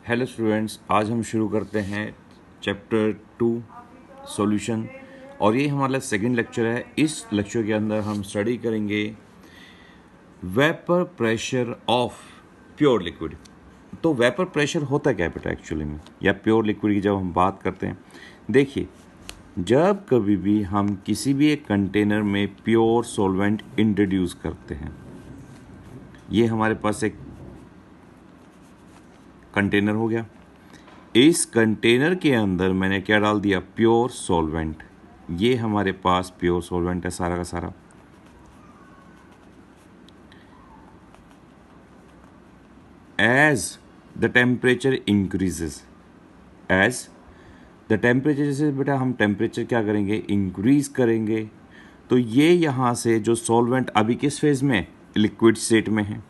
Hello students, आज हम शुरू करते हैं चैप्टर 2 सॉल्यूशन और ये हमारा सेकंड लेक्चर है। इस लेक्चर के अंदर हम स्टडी करेंगे vapour pressure of pure liquid. तो वेपर प्रेशर होता क्या है बेटा एक्चुअली में, या प्योर लिक्विड की जब हम बात करते हैं, देखिए जब कभी भी हम किसी भी एक कंटेनर में प्योर सॉल्वेंट इंट्रोड्यूस करते हैं, ये हमारे पास एक कंटेनर हो गया। इस कंटेनर के अंदर मैंने क्या डाल दिया, प्योर सॉल्वेंट। ये हमारे पास प्योर सॉल्वेंट है सारा का सारा। As the temperature increases, as the temperature, जैसे बेटा हम टेम्परेचर क्या करेंगे, इंक्रीज करेंगे, तो ये यहाँ से जो सॉल्वेंट अभी किस फेज में, लिक्विड स्टेट में है,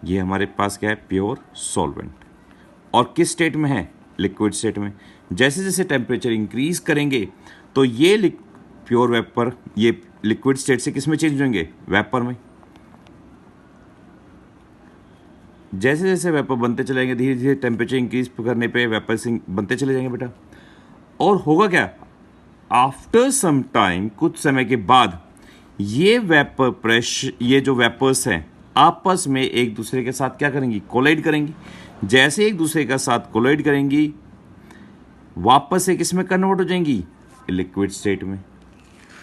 ये हमारे पास क्या है, प्योर सॉल्वेंट। और किस स्टेट में है, लिक्विड स्टेट में। जैसे जैसे टेम्परेचर इंक्रीज करेंगे तो ये प्योर वेपर, ये लिक्विड स्टेट से किस में चेंज होंगे, वेपर में। जैसे जैसे वेपर बनते चलेंगे, धीरे धीरे टेम्परेचर इंक्रीज करने पे वेपर से बनते चले जाएंगे बेटा। और होगा क्या, आफ्टर सम टाइम, कुछ समय के बाद ये वेपर प्रेशर, ये जो वेपर्स हैं आपस में एक दूसरे के साथ क्या करेंगी, कोलाइड करेंगी। जैसे एक दूसरे के साथ कोलाइड करेंगी, वापस से किस में कन्वर्ट हो जाएंगी, लिक्विड स्टेट में।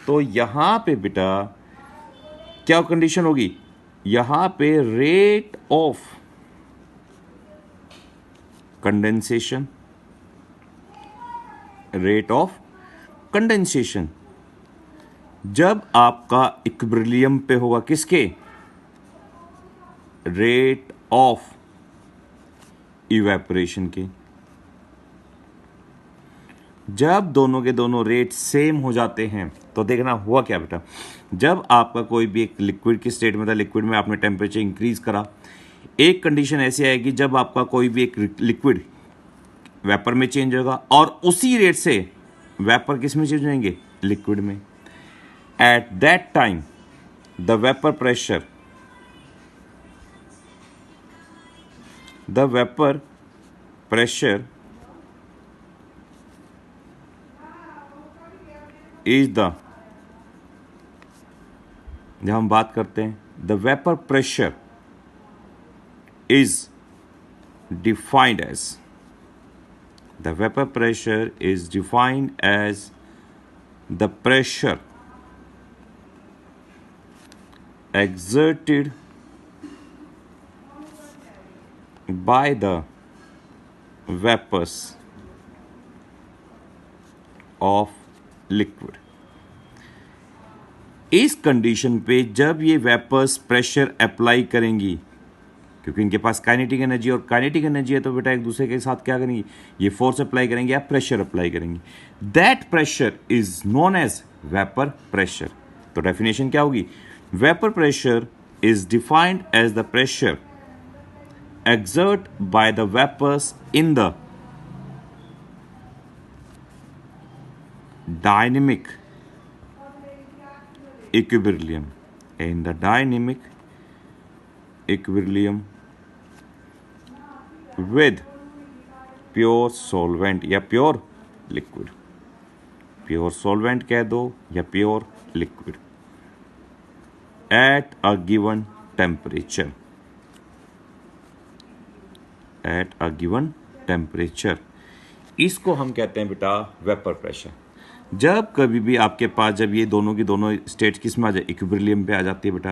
तो यहां पे बेटा क्या कंडीशन होगी, यहां पे rate of condensation, rate of condensation जब आपका इक्विलिब्रियम पे होगा, किसके, रेट ऑफ इवेपोरेशन के। जब दोनों के दोनों रेट सेम हो जाते हैं तो देखना हुआ क्या बेटा, जब आपका कोई भी एक लिक्विड की स्टेट में था, लिक्विड में आपने टेम्परेचर इंक्रीज करा, एक कंडीशन ऐसी आएगी जब आपका कोई भी एक लिक्विड वेपर में चेंज होगा और उसी रेट से वेपर किस में चेंज होंगे, लिक्विड में। At that time the vapour pressure, the vapor pressure is the, जब हम बात करते हैं, the vapor pressure is defined as, the vapor pressure is defined as the pressure exerted by the vapors of liquid। इस condition पे जब ये vapours pressure apply करेंगी, क्योंकि इनके पास काइनेटिक एनर्जी, और काइनेटिक एनर्जी है तो बेटा एक दूसरे के साथ क्या करेंगी, ये फोर्स अप्लाई करेंगे या प्रेशर अप्लाई करेंगी। That pressure is known as vapour pressure. तो डेफिनेशन क्या होगी, vapour pressure is defined as the pressure exert by the vapors in the dynamic equilibrium, in the dynamic equilibrium with pure solvent या pure liquid, pure solvent कह दो या pure liquid, at a given temperature, at a given temperature. इसको हम कहते हैं बेटा vapour pressure. जब कभी भी आपके पास, जब ये दोनों की दोनों स्टेट किस में आ जाए, इक्विलिब्रियम पे आ जाती है बेटा,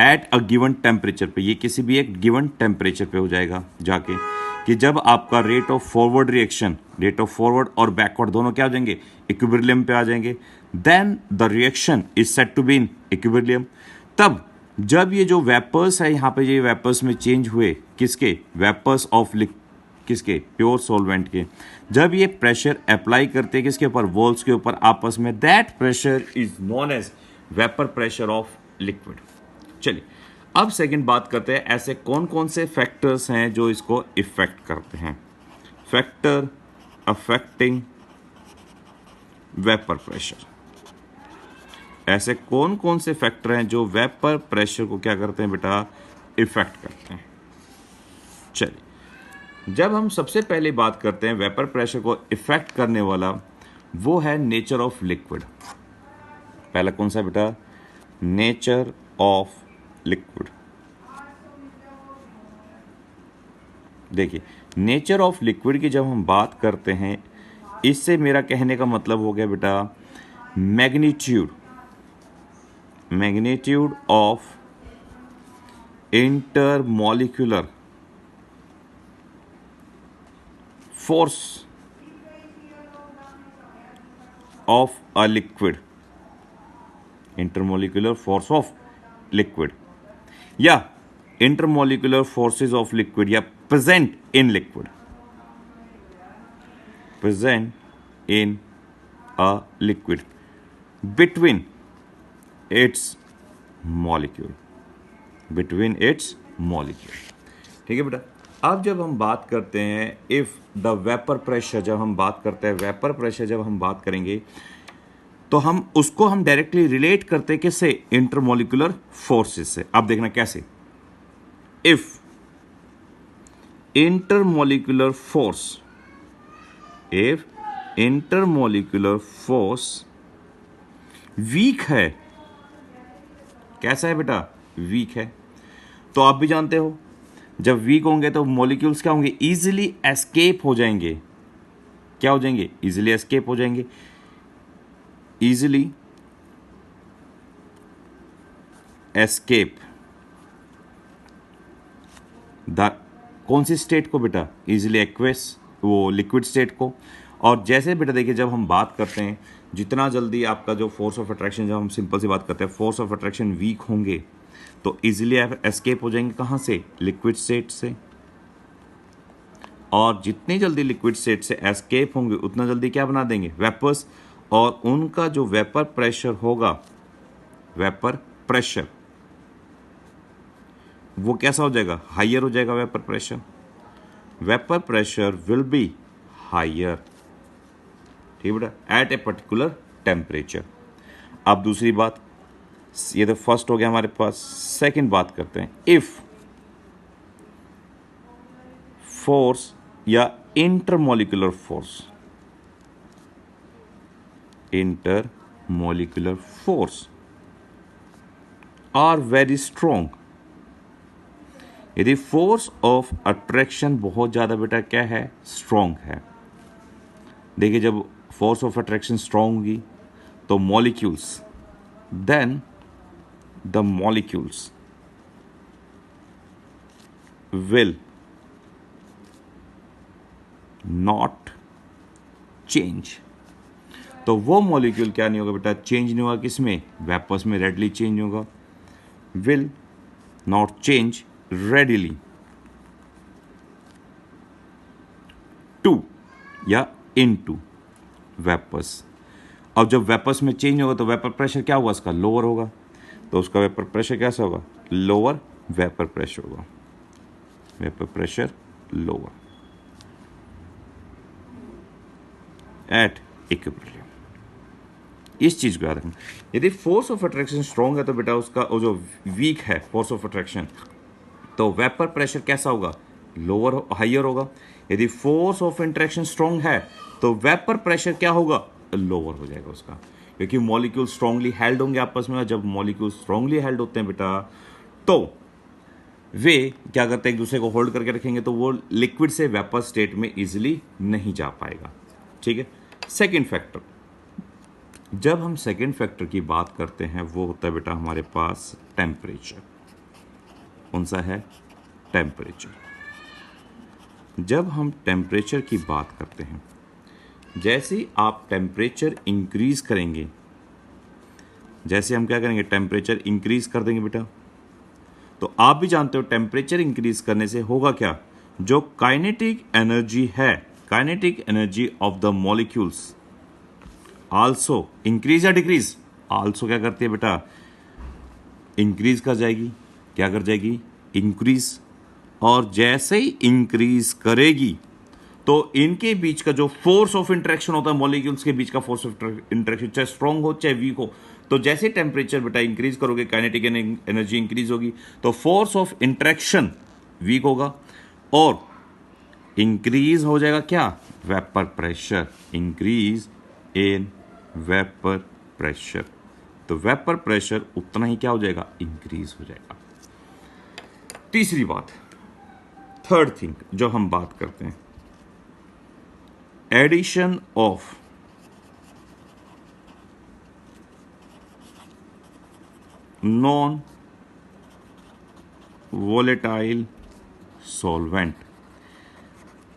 एट अ गिवन टेम्परेचर पे, ये किसी भी एक गिवन टेम्परेचर पे हो जाएगा जाके, कि जब आपका rate of forward reaction, rate of forward और बैकवर्ड दोनों क्या हो जाएंगे, इक्विलिब्रियम पे आ जाएंगे। Then the reaction is set to be in equilibrium. तब जब ये जो वेपर्स है यहाँ पे, ये वेपर्स में चेंज हुए, किसके, वेपर्स ऑफ किसके, प्योर सॉल्वेंट के, जब ये प्रेशर अप्लाई करते हैं किसके ऊपर, वॉल्स के ऊपर आपस में, that pressure is known as vapour pressure of liquid. चलिए अब सेकंड बात करते हैं, ऐसे कौन कौन से फैक्टर्स हैं जो इसको इफेक्ट करते हैं। फैक्टर अफेक्टिंग वेपर प्रेशर, ऐसे कौन कौन से फैक्टर हैं जो वेपर प्रेशर को क्या करते हैं बेटा, इफेक्ट करते हैं। चलिए जब हम सबसे पहले बात करते हैं वेपर प्रेशर को इफेक्ट करने वाला, वो है नेचर ऑफ लिक्विड। पहला कौन सा बेटा? Nature of liquid. देखिए, नेचर ऑफ लिक्विड की जब हम बात करते हैं, इससे मेरा कहने का मतलब हो गया बेटा magnitude of intermolecular force of a liquid, intermolecular force of liquid या इंटरमॉलिक्यूलर फोर्सेस ऑफ लिक्विड या present in liquid, present in a liquid between its molecule, between its molecule. ठीक है बेटा। अब जब हम बात करते हैं इफ द वेपर प्रेशर, जब हम बात करते हैं वेपर प्रेशर, जब हम बात करेंगे तो हम उसको हम डायरेक्टली रिलेट करते हैं किससे? इंटरमॉलिक्यूलर फोर्सेस से। अब देखना कैसे। If intermolecular force, if intermolecular force week है, कैसा है बेटा? वीक है। तो आप भी जानते हो जब वीक होंगे तो मॉलिक्यूल्स क्या होंगे? इजीली एस्केप हो जाएंगे। क्या हो जाएंगे? इजीली एस्केप हो जाएंगे। इजीली एस्केप द कौन सी स्टेट को बेटा? इजीली एक्वेस, वो लिक्विड स्टेट को। और जैसे बेटा देखिए, जब हम बात करते हैं जितना जल्दी आपका जो फोर्स ऑफ अट्रैक्शन, जब हम सिंपल सी बात करते हैं, फोर्स ऑफ अट्रैक्शन वीक होंगे तो इजीली एस्केप हो जाएंगे। कहाँ से? लिक्विड स्टेट से। और जितनी जल्दी लिक्विड स्टेट से एस्केप होंगे उतना जल्दी क्या बना देंगे? वेपर्स। और उनका जो वेपर प्रेशर होगा, वेपर प्रेशर, वो कैसा हो जाएगा? हाइयर हो जाएगा vapour pressure. Vapour pressure will be higher, ठीक बेटा, एट ए पर्टिकुलर टेम्परेचर। अब दूसरी बात, ये तो फर्स्ट हो गया हमारे पास। सेकंड बात करते हैं, इफ फोर्स या intermolecular force, intermolecular force are very strong. यदि फोर्स ऑफ अट्रैक्शन बहुत ज्यादा बेटा क्या है? स्ट्रॉन्ग है। देखिए, जब फोर्स ऑफ अट्रैक्शन स्ट्रॉन्ग होगी तो molecules, then the molecules will not change. तो वो मॉलिक्यूल क्या नहीं होगा बेटा? चेंज नहीं होगा। किसमें? वेपर्स में रेडली चेंज होगा। Will not change readily to या इनटू वेपर्स। अब जब वेपर्स में चेंज होगा तो वेपर प्रेशर क्या होगा? उसका लोअर होगा। तो उसका वेपर प्रेशर कैसा होगा? लोअर वेपर प्रेशर होगा। Vapour pressure lower at equilibrium. इस चीज को याद रखना। यदि फोर्स ऑफ अट्रैक्शन स्ट्रॉन्ग है तो बेटा उसका जो वीक है फोर्स ऑफ अट्रैक्शन, तो वेपर प्रेशर कैसा होगा? लोअर, हाइयर होगा। यदि फोर्स ऑफ इंटरेक्शन स्ट्रॉन्ग है तो वेपर प्रेशर क्या होगा? लोअर हो जाएगा उसका, क्योंकि मॉलिक्यूल स्ट्रांगली हेल्ड होंगे आपस में। और जब मॉलिक्यूल स्ट्रांगली हेल्ड होते हैं बेटा तो वे क्या करते हैं? एक दूसरे को होल्ड करके रखेंगे तो वो लिक्विड से वेपर स्टेट में इजीली नहीं जा पाएगा। ठीक है। सेकेंड फैक्टर, जब हम सेकेंड फैक्टर की बात करते हैं वो होता है बेटा हमारे पास टेम्परेचर। कौन सा है? टेम्परेचर। जब हम टेम्परेचर की बात करते हैं, जैसे ही आप टेम्परेचर इंक्रीज करेंगे, जैसे हम क्या करेंगे? टेम्परेचर इंक्रीज कर देंगे बेटा। तो आप भी जानते हो टेम्परेचर इंक्रीज करने से होगा क्या? जो काइनेटिक एनर्जी है, kinetic energy of the molecules also increase या डिक्रीज? आल्सो क्या करती है बेटा? इंक्रीज कर जाएगी। क्या कर जाएगी? इंक्रीज। और जैसे ही इंक्रीज करेगी तो इनके बीच का जो फोर्स ऑफ इंटरेक्शन होता है, मॉलिक्यूल्स के बीच का फोर्स ऑफ इंटरेक्शन, चाहे स्ट्रॉन्ग हो चाहे वीक हो, तो जैसे टेम्परेचर बेटा इंक्रीज करोगे काइनेटिक एनर्जी इंक्रीज होगी, तो फोर्स ऑफ इंटरेक्शन वीक होगा और इंक्रीज हो जाएगा क्या, vapour pressure, increase in vapour pressure. तो वेपर प्रेशर उतना ही क्या हो जाएगा, इंक्रीज हो जाएगा। तीसरी बात, थर्ड थिंग जो हम बात करते हैं, addition of non volatile solvent.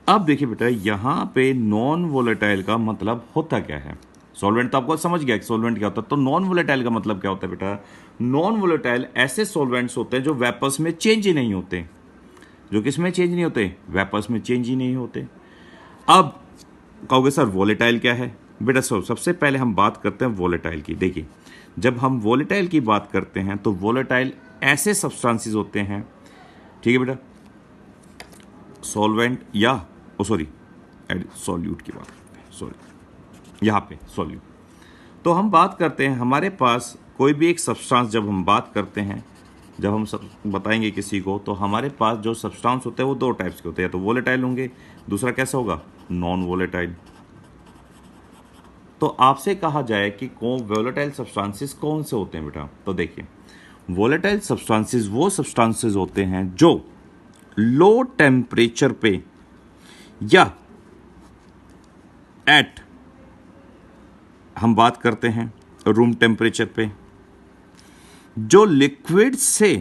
अब देखिए बेटा, यहां पे नॉन वोलेटाइल का मतलब होता क्या है। सॉल्वेंट तो आपको समझ गया कि सॉल्वेंट क्या होता है, तो नॉन वोलेटाइल का मतलब क्या होता है बेटा। नॉन वोलेटाइल ऐसे सॉल्वेंट्स होते हैं जो वेपर्स में चेंज ही नहीं होते। जो किस में चेंज नहीं होते, वेपर्स में चेंज ही नहीं होते। अब कहोगे सर वोलेटाइल क्या है बेटा। सबसे पहले हम बात करते हैं वोलेटाइल की। देखिए, जब हम वोलेटाइल की बात करते हैं तो वोलेटाइल ऐसे सब्सटेंसेस होते हैं, ठीक है बेटा, सॉल्वेंट या सॉल्यूट की बात करते हैं, सॉरी यहाँ पे सॉल्यूट। तो हम बात करते हैं, हमारे पास कोई भी एक सब्सटेंस जब हम बात करते हैं, जब हम सब बताएंगे किसी को, तो हमारे पास जो सब्सटेंस होते हैं वो दो टाइप्स के होते हैं, या तो वोलेटाइल होंगे, दूसरा कैसा होगा, नॉन वोलेटाइल। तो आपसे कहा जाए कि वोलेटाइल सब्सटेंसेस कौन से होते हैं बेटा, तो देखिए, वोलेटाइल सब्सटेंसेस वो सब्सटेंसेस होते हैं जो लो टेम्परेचर पे या एट, हम बात करते हैं रूम टेम्परेचर पे, जो लिक्विड से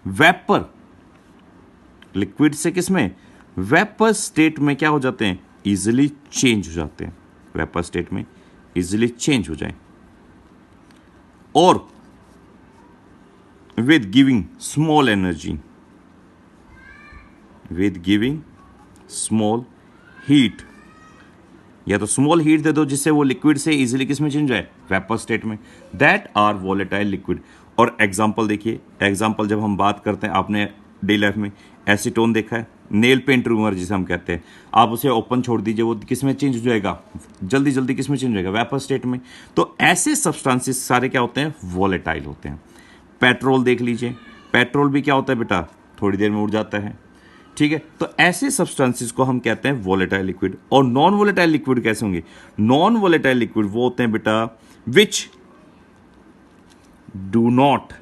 वेपर, लिक्विड से किसमें, वेपर स्टेट में क्या हो जाते हैं, इजिली चेंज हो जाते हैं, वेपर स्टेट में इजिली चेंज हो जाए, और with giving small energy, with giving small heat, या तो स्मॉल हीट दे दो जिससे वो लिक्विड से इजीली किस में चेंज हो जाए, वेपर स्टेट में, दैट आर वोलेटाइल लिक्विड। और एग्जांपल देखिए, एग्जांपल जब हम बात करते हैं, आपने डेली लाइफ में एसीटोन देखा है, नेल पेंट रिमूवर जिसे हम कहते हैं, आप उसे ओपन छोड़ दीजिए, वो किस में चेंज हो जाएगा, जल्दी जल्दी किस में चेंज हो जाएगा, वेपर स्टेट में। तो ऐसे सब्सटेंसेस सारे क्या होते हैं, वोलेटाइल होते हैं। पेट्रोल देख लीजिए, पेट्रोल भी क्या होता है बेटा, थोड़ी देर में उड़ जाता है, ठीक है। तो ऐसे सब्सटेंसेस को हम कहते हैं वोलेटाइल लिक्विड। और नॉन वोलेटाइल लिक्विड कैसे होंगे, नॉन वोलेटाइल लिक्विड वो होते हैं बेटा which do not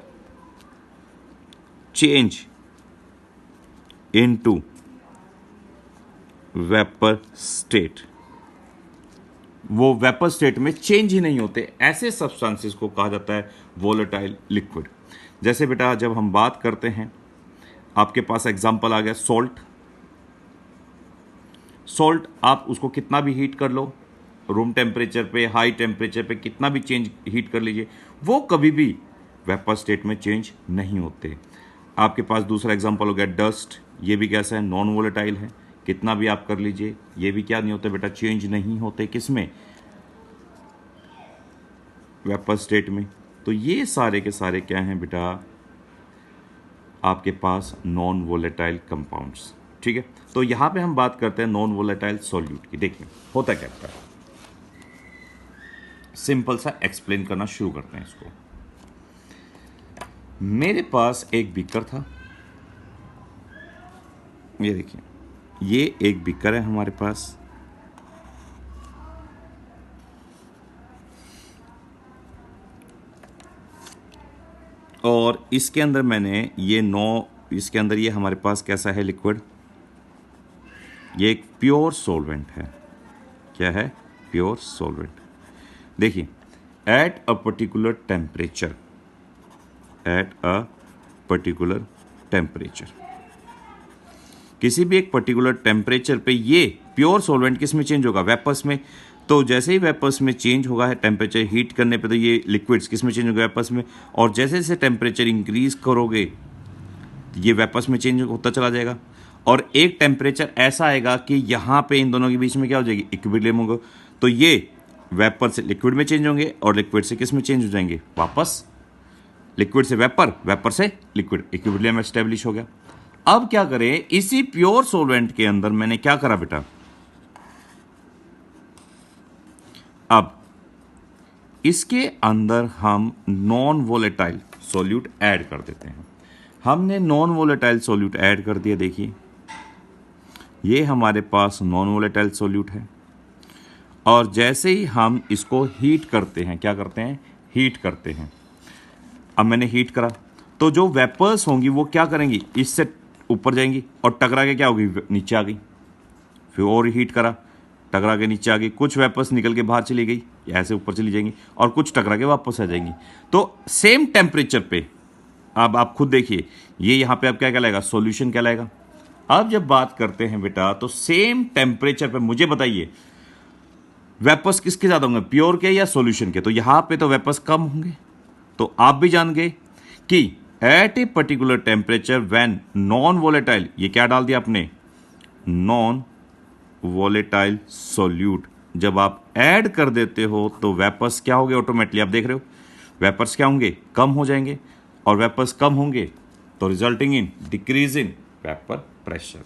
change into vapour state, वो वेपर स्टेट में चेंज ही नहीं होते, ऐसे सब्सटेंसेस को कहा जाता है वोलेटाइल लिक्विड। जैसे बेटा जब हम बात करते हैं, आपके पास एग्जांपल आ गया सॉल्ट। सॉल्ट आप उसको कितना भी हीट कर लो, रूम टेम्परेचर पे, हाई टेम्परेचर पे कितना भी चेंज हीट कर लीजिए, वो कभी भी वेपर स्टेट में चेंज नहीं होते। आपके पास दूसरा एग्जांपल हो गया डस्ट, ये भी कैसा है, नॉन वोलेटाइल है, कितना भी आप कर लीजिए ये भी क्या नहीं होते बेटा, चेंज नहीं होते, किसमें, वेपर स्टेट में। तो ये सारे के सारे क्या हैं बेटा, आपके पास नॉन वोलेटाइल कंपाउंड्स, ठीक है। तो यहां पे हम बात करते हैं नॉन वोलेटाइल सॉल्यूट की। देखिए होता क्या है, सिंपल सा एक्सप्लेन करना शुरू करते हैं इसको। मेरे पास एक बीकर था, ये देखिए, ये एक बीकर है हमारे पास, और इसके अंदर मैंने ये इसके अंदर ये हमारे पास कैसा है लिक्विड, ये एक प्योर सॉल्वेंट है। क्या है, प्योर सॉल्वेंट। देखिए, at a particular temperature, at a particular temperature, किसी भी एक पर्टिकुलर टेम्परेचर पे ये प्योर सॉल्वेंट किस में चेंज होगा, वेपर्स में। तो जैसे ही वेपर्स में चेंज होगा है टेम्परेचर हीट करने पे, तो ये लिक्विड्स किस में चेंज होगा, वेपर्स में। और जैसे जैसे टेम्परेचर इंक्रीज करोगे तो ये वेपर्स में चेंज होता चला जाएगा, और एक टेम्परेचर ऐसा आएगा कि यहाँ पे इन दोनों के बीच में क्या हो जाएगी, इक्विलिब्रियम होगा। तो ये वेपर से लिक्विड में चेंज होंगे, और लिक्विड से किस में चेंज हो जाएंगे, वापस लिक्विड से वेपर, वेपर से लिक्विड, इक्विलिब्रियम एस्टेब्लिश हो गया। अब क्या करें, इसी प्योर सॉल्वेंट के अंदर मैंने क्या करा बेटा, अब इसके अंदर हम नॉन वोलेटाइल सॉल्यूट ऐड कर देते हैं। हमने नॉन वोलेटाइल सॉल्यूट ऐड कर दिया, देखिए ये हमारे पास नॉन वोलेटाइल सॉल्यूट है, और जैसे ही हम इसको हीट करते हैं, क्या करते हैं, हीट करते हैं। अब मैंने हीट करा तो जो वेपर्स होंगी वो क्या करेंगी, इससे ऊपर जाएंगी और टकरा के क्या होगी, नीचे आ गई। फिर और हीट करा, टकरा के नीचे आ गई, कुछ वेपर्स निकल के बाहर चली गई, ऐसे ऊपर चली जाएंगी, और कुछ टकरा के वापस आ जाएंगी। तो सेम टेम्परेचर पे, अब आप खुद देखिए, ये यहाँ पे अब क्या कहलाएगा, सॉल्यूशन कहलाएगा। अब जब बात करते हैं बेटा, तो सेम टेम्परेचर पे मुझे बताइए वेपर्स किसके ज्यादा होंगे, प्योर के या सॉल्यूशन के। तो यहां पे तो वेपर्स कम होंगे। तो आप भी जान गए कि at a particular temperature when non volatile, ये क्या डाल दिया आपने, नॉन वोलेटाइल सॉल्यूट, जब आप ऐड कर देते हो तो वेपर्स क्या होंगे, ऑटोमेटिकली आप देख रहे हो वेपर्स क्या होंगे, कम हो जाएंगे, और वेपर्स कम होंगे तो resulting in decrease in vapour pressure.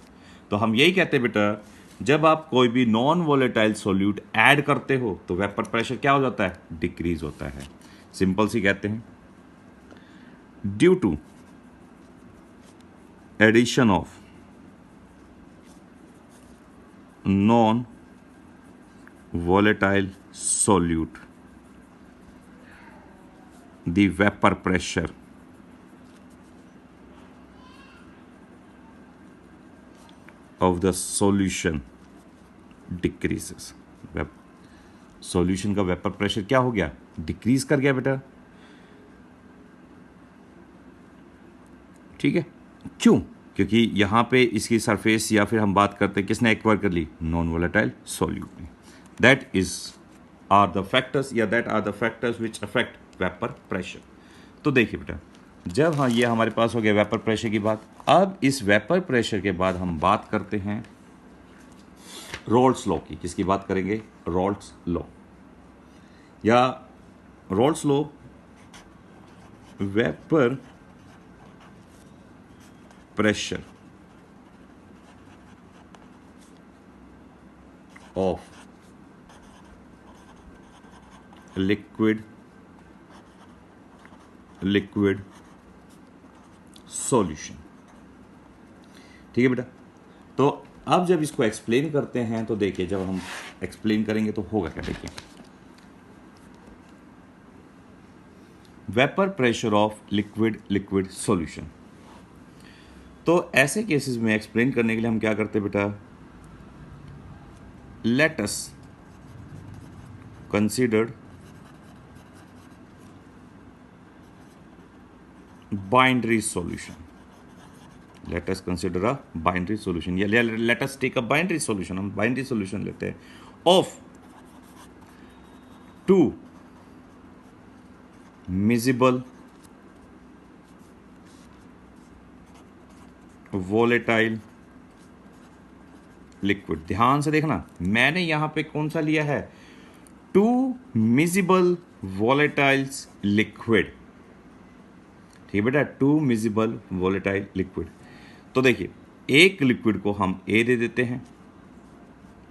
तो हम यही कहते हैं बेटा, जब आप कोई भी नॉन वोलेटाइल सॉल्यूट ऐड करते हो तो वेपर प्रेशर क्या हो जाता है, डिक्रीज होता है। सिंपल सी कहते हैं, due to addition of non volatile solute, the vapor pressure of the solution decreases। Solution का वेपर प्रेशर क्या हो गया, डिक्रीज कर गया बेटा। ठीक है, क्यों, क्योंकि यहां पे इसकी सरफेस, या फिर हम बात करते हैं किसने एक्वायर कर ली, नॉन वोलेटाइल सॉल्यूट ने। That is are the factors, या that are the factors which affect vapour pressure. तो देखिए बेटा, जब हाँ ये हमारे पास हो गया वेपर प्रेशर की बात, अब इस वेपर प्रेशर के बाद हम बात करते हैं रोल्स लॉ की। किसकी बात करेंगे, रोल्स लॉ, या roles law vapour pressure of liquid solution. ठीक है बेटा, तो अब जब इसको एक्सप्लेन करते हैं तो देखिए, जब हम एक्सप्लेन करेंगे तो होगा क्या, देखिए, vapour pressure of liquid solution. तो ऐसे केसेस में एक्सप्लेन करने के लिए हम क्या करते हैं बेटा, let us consider binary solution. Let us consider a binary solution, या let us take a binary solution, हम binary solution लेते हैं of two miscible volatile liquid। ध्यान से देखना, मैंने यहां पे कौन सा लिया है, टू miscible volatiles liquid। ठीक है बेटा, टू मिजिबल वोलेटाइल लिक्विड। तो देखिए, एक लिक्विड को हम ए दे देते हैं,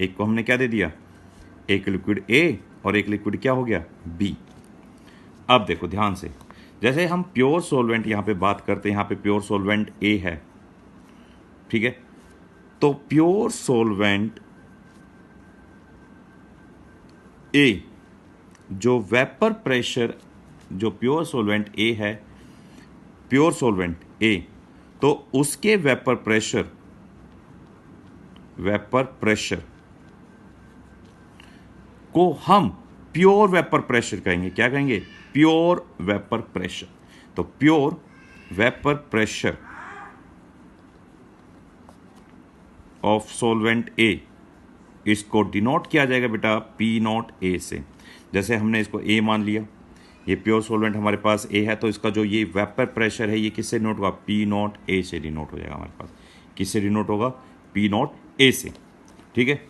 एक को हमने क्या दे दिया, एक लिक्विड ए और एक लिक्विड क्या हो गया, बी। अब देखो ध्यान से, जैसे हम प्योर सॉल्वेंट यहां पे बात करते हैं, यहां पे प्योर सॉल्वेंट ए है, ठीक है। तो प्योर सॉल्वेंट ए, जो वेपर प्रेशर, जो प्योर सॉल्वेंट ए है, प्योर सॉल्वेंट ए, तो उसके वेपर प्रेशर को हम प्योर वेपर प्रेशर कहेंगे। क्या कहेंगे, प्योर वेपर प्रेशर। तो pure vapour pressure of solvent A, इसको डिनोट किया जाएगा बेटा पी नॉट ए से। जैसे हमने इसको ए मान लिया, ये प्योर सॉल्वेंट हमारे पास ए है, तो इसका जो ये वेपर प्रेशर है ये किससे डिनोट होगा, पी नॉट ए से डिनोट हो जाएगा हमारे पास। किससे डिनोट होगा, पी नॉट ए से। ठीक है,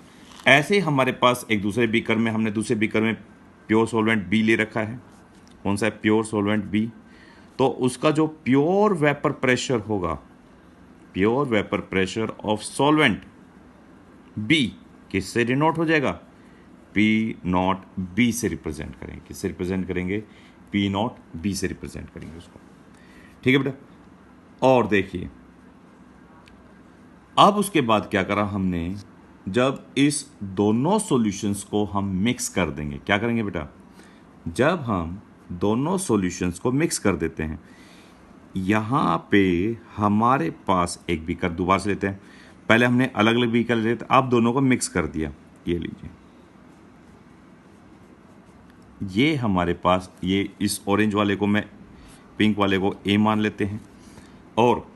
ऐसे ही हमारे पास एक दूसरे बीकर में, हमने दूसरे बीकर में प्योर सॉल्वेंट बी ले रखा है। कौन सा है, प्योर सॉल्वेंट बी। तो उसका जो प्योर वेपर प्रेशर होगा, pure vapour pressure of solvent B किससे डिनोट हो जाएगा, पी नॉट बी से रिप्रेजेंट करेंगे। किससे रिप्रेजेंट करेंगे, पी नॉट बी से रिप्रेजेंट करेंगे उसको। ठीक है बेटा, और देखिए अब उसके बाद क्या करा हमने, जब इस दोनों सॉल्यूशंस को हम मिक्स कर देंगे, क्या करेंगे बेटा, जब हम दोनों सॉल्यूशंस को मिक्स कर देते हैं, यहाँ पे हमारे पास एक बीकर, दोबारा से लेते हैं, पहले हमने अलग अलग बीकर लेते, अब दोनों को मिक्स कर दिया, ये लीजिए, ये हमारे पास, ये इस ऑरेंज वाले को मैं, पिंक वाले को ए मान लेते हैं, और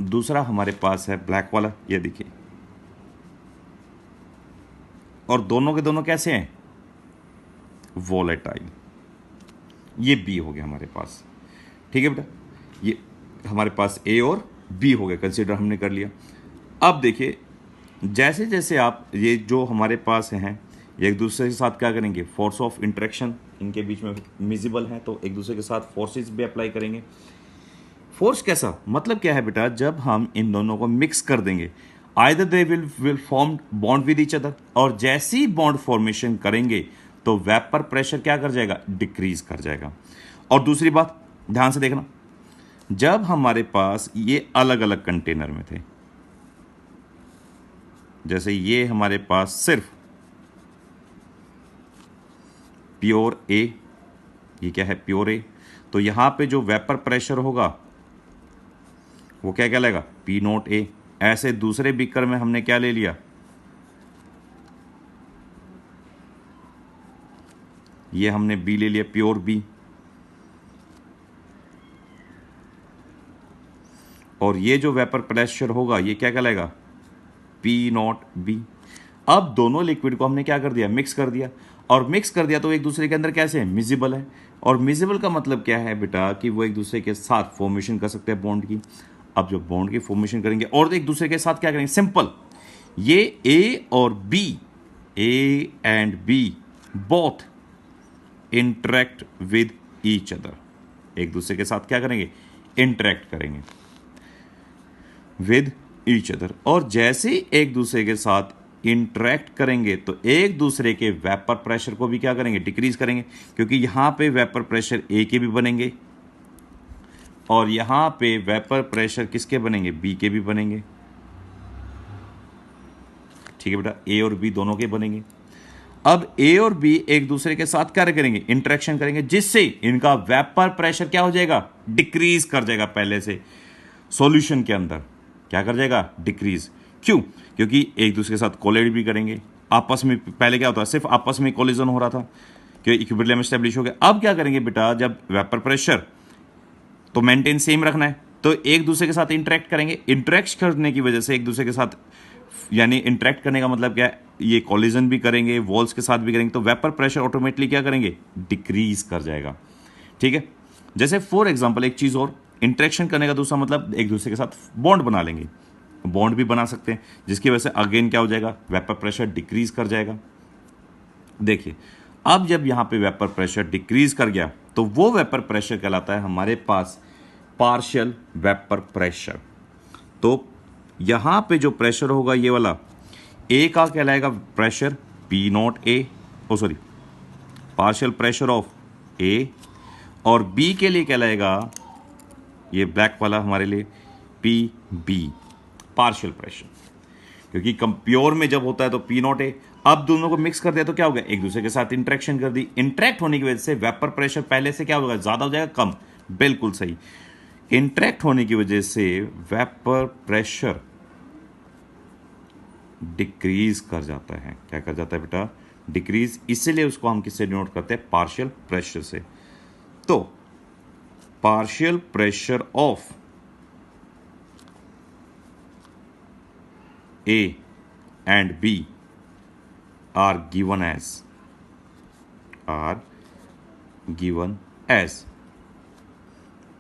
दूसरा हमारे पास है ब्लैक वाला, ये देखिए, और दोनों के दोनों कैसे हैं, वोलेटाइल, ये बी हो गया हमारे पास। ठीक है बेटा, ये हमारे पास ए और बी हो गया, कंसीडर हमने कर लिया। अब देखिए, जैसे जैसे आप ये जो हमारे पास हैं, ये एक दूसरे के साथ क्या करेंगे, फोर्स ऑफ इंटरेक्शन इनके बीच में मिजिबल है, तो एक दूसरे के साथ फोर्सेस भी अप्लाई करेंगे। फोर्स कैसा, मतलब क्या है बेटा, जब हम इन दोनों को मिक्स कर देंगे, either they will form bond with each other, और जैसे ही बॉन्ड फॉर्मेशन करेंगे तो वेपर प्रेशर क्या कर जाएगा, डिक्रीज कर जाएगा। और दूसरी बात ध्यान से देखना, जब हमारे पास ये अलग अलग कंटेनर में थे, जैसे ये हमारे पास सिर्फ प्योर ए, ये क्या है, प्योर ए, तो यहां पे जो वेपर प्रेशर होगा वो क्या कहलाएगा, पी नोट ए। ऐसे दूसरे बीकर में हमने क्या ले लिया, ये हमने बी ले लिया, प्योर बी, और ये जो वेपर प्रेशर होगा ये क्या कहलाएगा, पी नॉट बी। अब दोनों लिक्विड को हमने क्या कर दिया, मिक्स कर दिया, और मिक्स कर दिया तो एक दूसरे के अंदर कैसे है, मिजिबल है। और मिजिबल का मतलब क्या है बेटा, कि वो एक दूसरे के साथ फॉर्मेशन कर सकते हैं बॉन्ड की। अब जो बॉन्ड की फॉर्मेशन करेंगे और एक दूसरे के साथ क्या करेंगे, सिंपल, ये ए और B, A and B both interact with each other, एक दूसरे के साथ क्या करेंगे, इंटरेक्ट करेंगे विद ईच अदर। और जैसे ही एक दूसरे के साथ इंटरेक्ट करेंगे तो एक दूसरे के वेपर प्रेशर को भी क्या करेंगे, डिक्रीज करेंगे, क्योंकि यहां पे वेपर प्रेशर ए के भी बनेंगे और यहां पे वेपर प्रेशर किसके बनेंगे, बी के भी बनेंगे। ठीक है बेटा, ए और बी दोनों के बनेंगे। अब ए और बी एक दूसरे के साथ क्या करेंगे, इंटरेक्शन करेंगे, जिससे इनका वेपर प्रेशर क्या हो जाएगा, डिक्रीज कर जाएगा। पहले से सॉल्यूशन के अंदर क्या कर जाएगा, डिक्रीज। क्यों, क्योंकि एक दूसरे के साथ कोलाइड भी करेंगे आपस में। पहले क्या होता है, सिर्फ आपस में कोलिजन हो रहा था कि इक्विलिब्रियम एस्टेब्लिश हो गया। अब क्या करेंगे बेटा, जब वेपर प्रेशर तो मेंटेन सेम रखना है, तो एक दूसरे के साथ इंटरेक्ट करेंगे। इंटरेक्ट करने की वजह से एक दूसरे के साथ, यानी इंटरेक्ट करने का मतलब क्या है, ये कोलिजन भी करेंगे, वॉल्स के साथ भी करेंगे, तो वेपर प्रेशर ऑटोमेटिकली क्या करेंगे, डिक्रीज कर जाएगा। ठीक है, जैसे फॉर एग्जांपल एक चीज और, इंटरेक्शन करने का दूसरा मतलब एक दूसरे के साथ बॉन्ड बना लेंगे, बॉन्ड भी बना सकते हैं, जिसकी वजह से अगेन क्या हो जाएगा, वेपर प्रेशर डिक्रीज कर जाएगा। देखिए, अब जब यहां पे वेपर प्रेशर डिक्रीज कर गया तो वो वेपर प्रेशर कहलाता है हमारे पास पार्शियल वेपर प्रेशर। तो यहां पे जो प्रेशर होगा ये वाला, ए का कहलाएगा pressure P naught A, O sorry, partial pressure of A, और बी के लिए कहलाएगा, ये ब्लैक वाला हमारे लिए, पी बी, पार्शियल प्रेशर। क्योंकि प्योर में जब होता है तो पी नॉट ए। अब दोनों को मिक्स कर दिया तो क्या हो गया, एक दूसरे के साथ इंटरेक्शन कर दी, इंटरेक्ट होने की वजह से वेपर प्रेशर पहले से क्या होगा, ज्यादा हो जाएगा, कम, बिल्कुल सही। इंटरेक्ट होने की वजह से वेपर प्रेशर डिक्रीज कर जाता है। क्या कर जाता है बेटा, डिक्रीज। इसीलिए उसको हम किससे डिनोट करते हैं, पार्शियल प्रेशर से। तो partial pressure of A and B are given as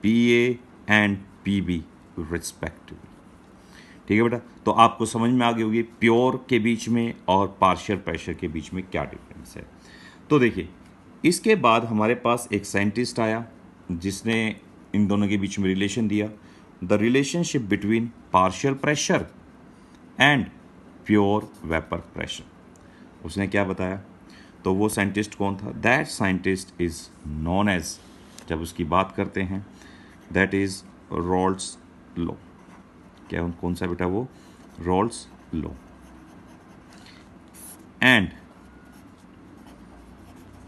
PA and PB respectively। ठीक है बेटा, तो आपको समझ में आ गई होगी प्योर के बीच में और पार्शियल प्रेशर के बीच में क्या डिफरेंस है। तो देखिए, इसके बाद हमारे पास एक साइंटिस्ट आया जिसने इन दोनों के बीच में रिलेशन दिया, the relationship between partial pressure and pure vapour pressure. उसने क्या बताया, तो वो साइंटिस्ट कौन था, that scientist is known as, जब उसकी बात करते हैं, दैट इज रॉल्ड्स लॉ। क्या कौन सा बेटा वो? Roles law. And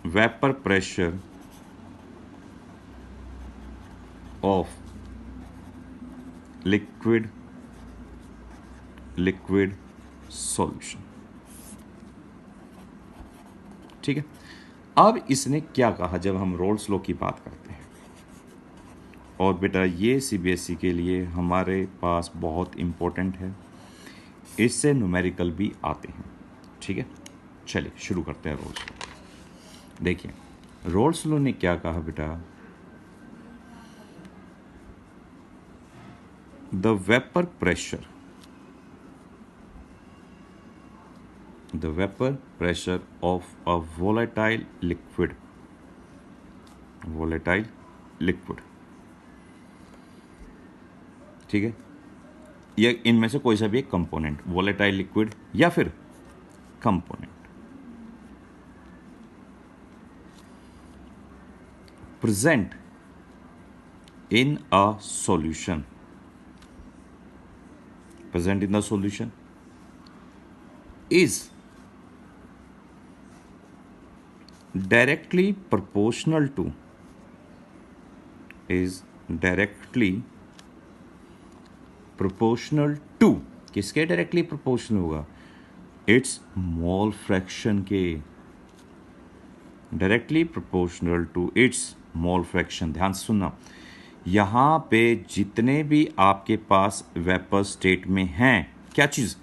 vapour pressure of liquid solution. ठीक है, अब इसने क्या कहा जब हम रोल्स लॉ की बात करते हैं, और बेटा ये सीबीएसई के लिए हमारे पास बहुत इंपॉर्टेंट है, इससे न्यूमेरिकल भी आते हैं। ठीक है, चलिए शुरू करते हैं रोल्स लॉ। देखिए रोल्स लॉ ने क्या कहा बेटा, the vapour pressure of a volatile liquid ठीक है, या इनमें से कोई सा भी एक कंपोनेंट, वोलेटाइल लिक्विड या फिर component, present in a solution is directly proportional to किसके डायरेक्टली प्रोपोर्शनल होगा? इट्स मोल फ्रैक्शन के, directly proportional to its mole fraction. ध्यान से सुनना, यहां पे जितने भी आपके पास वेपर स्टेट में हैं, क्या चीज,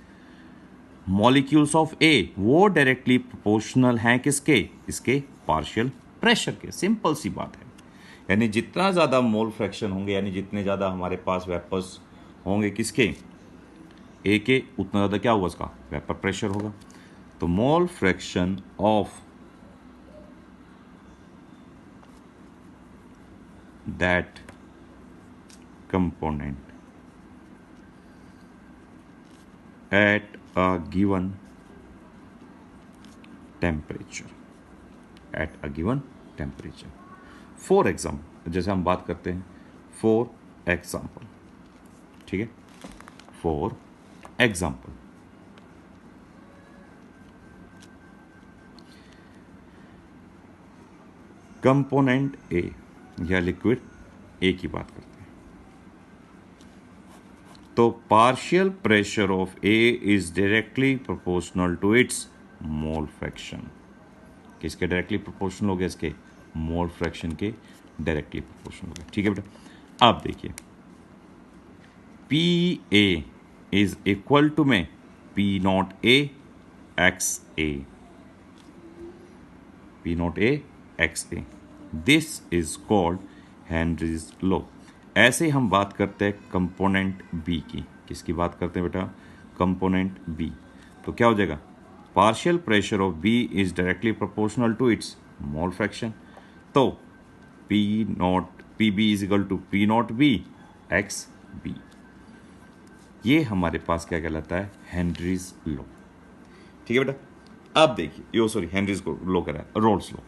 मॉलिक्यूल्स ऑफ ए, वो डायरेक्टली प्रोपोर्शनल हैं किसके? इसके पार्शियल प्रेशर के। सिंपल सी बात है, यानी जितना ज़्यादा मोल फ्रैक्शन होंगे, यानी जितने ज़्यादा हमारे पास वेपर्स होंगे किसके? ए के, उतना ज़्यादा क्या होगा उसका? वेपर प्रेशर होगा। तो mole fraction of that component eight a given temperature, for example, जैसे हम बात करते हैं फॉर एग्जाम्पल, ठीक है, फॉर एग्जाम्पल कंपोनेंट ए या लिक्विड ए की बात करते हैं, तो partial pressure of A is directly proportional to its mole fraction. किसके डायरेक्टली प्रोपोर्शनल हो गया? इसके मोल फ्रैक्शन के डायरेक्टली प्रोपोर्शनल हो गया। ठीक है बेटा, अब देखिए P A is equal to में P naught A x A, P naught A x A, this is called Henry's law. ऐसे हम बात करते हैं कंपोनेंट बी की। किसकी बात करते हैं बेटा? Component B. तो क्या हो जाएगा? Partial pressure of B is directly proportional to its mole fraction. तो P B is equal to P naught B x B. ये हमारे पास क्या कहलाता है? Henry's law. ठीक है बेटा, अब देखिए, हेनरीज लॉ कह रहा है, रोल्स लॉ।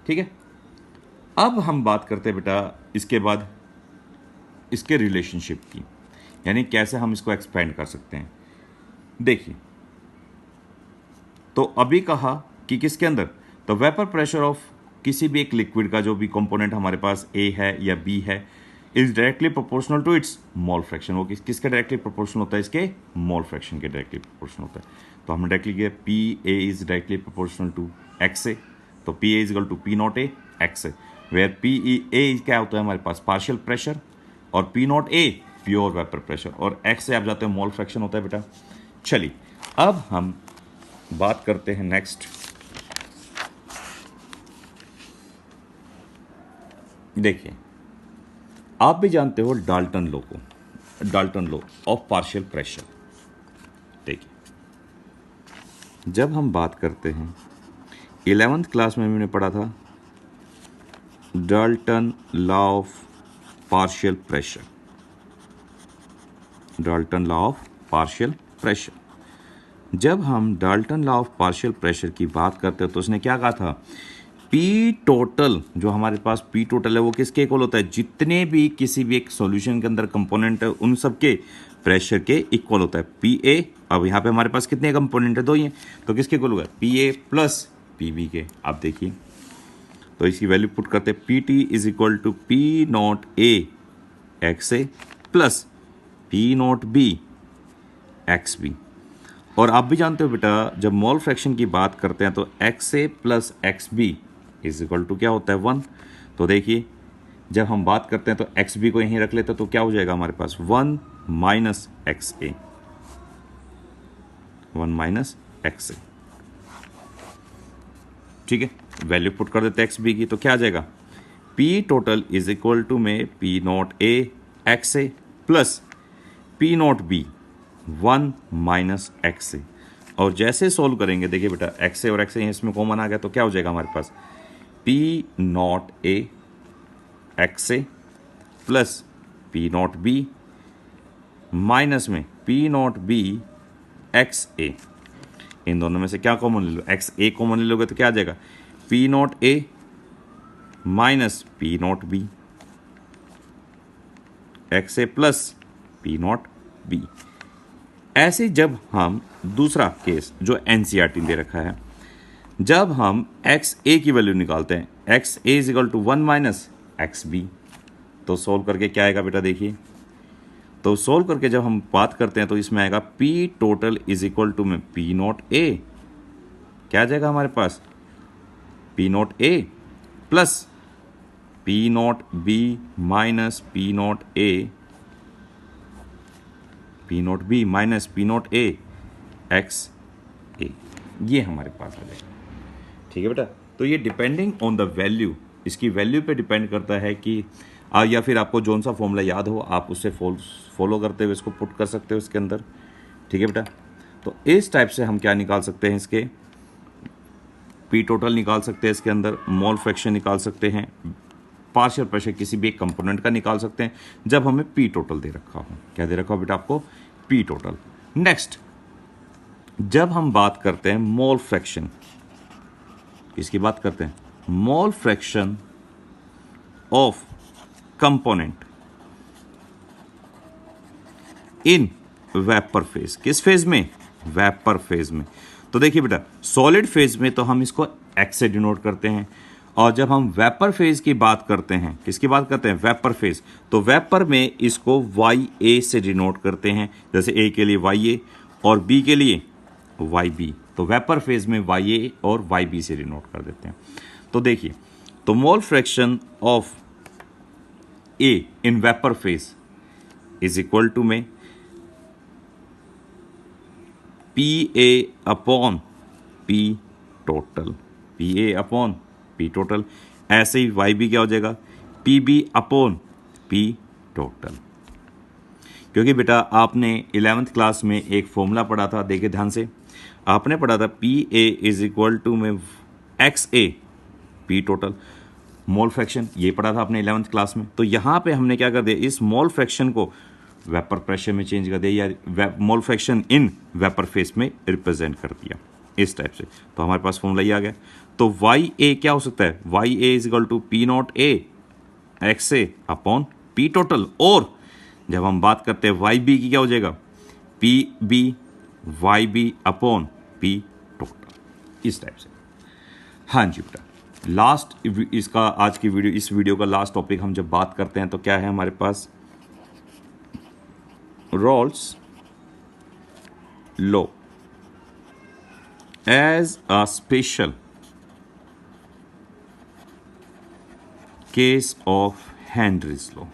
ठीक है, अब हम बात करते हैं बेटा इसके बाद इसके रिलेशनशिप की, यानी कैसे हम इसको एक्सपेंड कर सकते हैं। देखिए, तो अभी कहा कि किसके अंदर, तो वेपर प्रेशर ऑफ किसी भी एक लिक्विड का जो भी कंपोनेंट हमारे पास ए है या बी है is directly proportional to its mole fraction. वो किसके डायरेक्टली प्रोपोर्शनल होता है? इसके मोल फ्रैक्शन के डायरेक्टली प्रोपोर्शनल होता है। तो हमने डायरेक्टली किया P A is directly proportional to X A, तो P A is equal to P naught A x A, where P A क्या होता है हमारे पास? पार्शियल प्रेशर, और P naught A pure vapour pressure, और एक्स से आप जाते हैं मोल फ्रैक्शन होता है बेटा। चलिए, अब हम बात करते हैं नेक्स्ट। देखिए, आप भी जानते हो डाल्टन लॉ को, Dalton law of partial pressure. देखिए, जब हम बात करते हैं 11th क्लास में मैंने पढ़ा था Dalton law of partial pressure, Dalton law of partial pressure. जब हम Dalton law of partial pressure की बात करते हैं तो उसने क्या कहा था पी टोटल, जो हमारे पास पी टोटल है वो किसके इक्वल होता है, जितने भी किसी भी एक सॉल्यूशन के अंदर कंपोनेंट है उन सब के प्रेशर के इक्वल होता है। पी ए, अब यहाँ पे हमारे पास कितने कंपोनेंट है, दो ही हैं, तो किसके इक्वल होगा, P A plus P B के। आप देखिए तो इसकी वैल्यू पुट करते हैं, P T is equal to P naught A x A plus P naught B x B. और आप भी जानते हो बेटा जब मोल फ्रैक्शन की बात करते हैं तो x A plus x B is equal to क्या होता है, 1। तो देखिए जब हम बात करते हैं तो एक्स बी को यहीं रख लेते हैं तो क्या हो जाएगा हमारे पास, 1 माइनस एक्स ए, 1 माइनस एक्स ए। ठीक है, वैल्यू पुट कर देते हैं एक्स बी की, तो क्या आ जाएगा, P total is equal to में P naught A x A plus P naught B 1 minus X A. और जैसे सोल्व करेंगे देखिए बेटा एक्स ए और एक्स ए इसमें कॉमन आ गया तो क्या हो जाएगा हमारे पास, P naught A x A plus P naught B minus में P naught B X A. इन दोनों में से क्या कॉमन ले लो, एक्स ए कॉमन ले लोगे तो क्या आ जाएगा, P naught A minus P naught B X A plus P naught B. ऐसे जब हम दूसरा केस जो एनसीईआरटी दे रखा है, जब हम एक्स ए की वैल्यू निकालते हैं, x A is equal to 1 minus x B, तो सोल्व करके क्या आएगा बेटा देखिए, तो सोल्व करके जब हम बात करते हैं तो इसमें आएगा P total is equal to में पी नॉट ए, क्या आ जाएगा हमारे पास, P naught A plus P naught B minus P naught A, P naught B minus P naught A x A, ये हमारे पास आ जाएगा। ठीक है बेटा, तो ये डिपेंडिंग ऑन द वैल्यू, इसकी वैल्यू पे डिपेंड करता है कि या फिर आपको जौन सा फॉर्मूला याद हो आप उससे फॉलो करते हुए इसको पुट कर सकते हो इसके अंदर। ठीक है बेटा, तो इस टाइप से हम क्या निकाल सकते हैं, इसके पी टोटल निकाल सकते हैं, इसके अंदर मोल फ्रैक्शन निकाल सकते हैं, पार्शियल प्रेशर किसी भी एक कंपोनेंट का निकाल सकते हैं जब हमें पी टोटल दे रखा हो। क्या दे रखा हो बेटा आपको, पी टोटल। नेक्स्ट जब हम बात करते हैं मोल फ्रैक्शन, किसकी बात करते हैं, मोल fraction of component in vapour phase, किस फेज में, वेपर फेज में। तो देखिए बेटा सॉलिड फेज में तो हम इसको एक्स से डिनोट करते हैं, और जब हम वेपर फेज की बात करते हैं, किसकी बात करते हैं, वेपर फेज, तो वेपर में इसको वाई ए से डिनोट करते हैं, जैसे ए के लिए वाई ए और बी के लिए वाई बी, तो वेपर फेज में वाई ए और वाई बी से डिनोट कर देते हैं। तो देखिए तो mole fraction of A in vapour phase is equal to में P A upon P total, P A upon P total. ऐसे ही वाई बी क्या हो जाएगा, P B upon P total. क्योंकि बेटा आपने 11th क्लास में एक फॉर्मूला पढ़ा था, देखिए ध्यान से, आपने पढ़ा था P A is equal to में X A P total, mole fraction, ये पढ़ा था आपने 11th क्लास में। तो यहाँ पे हमने क्या कर दिया, इस मोल फ्रैक्शन को वेपर प्रेशर में चेंज कर दिया, या मोल फ्रैक्शन इन वेपर फेज में रिप्रेजेंट कर दिया इस टाइप से। तो हमारे पास फॉर्मूला ये आ गया। तो वाई ए क्या हो सकता है, y A is equal to P naught A x A upon P total, और जब हम बात करते हैं वाई बी की क्या हो जाएगा, P B y B upon P total, इस टाइप से। हाँ जी बेटा, लास्ट इसका आज की वीडियो, इस वीडियो का लास्ट टॉपिक हम जब बात करते हैं तो क्या है हमारे पास, Rolle's law as a special case of Henry's law।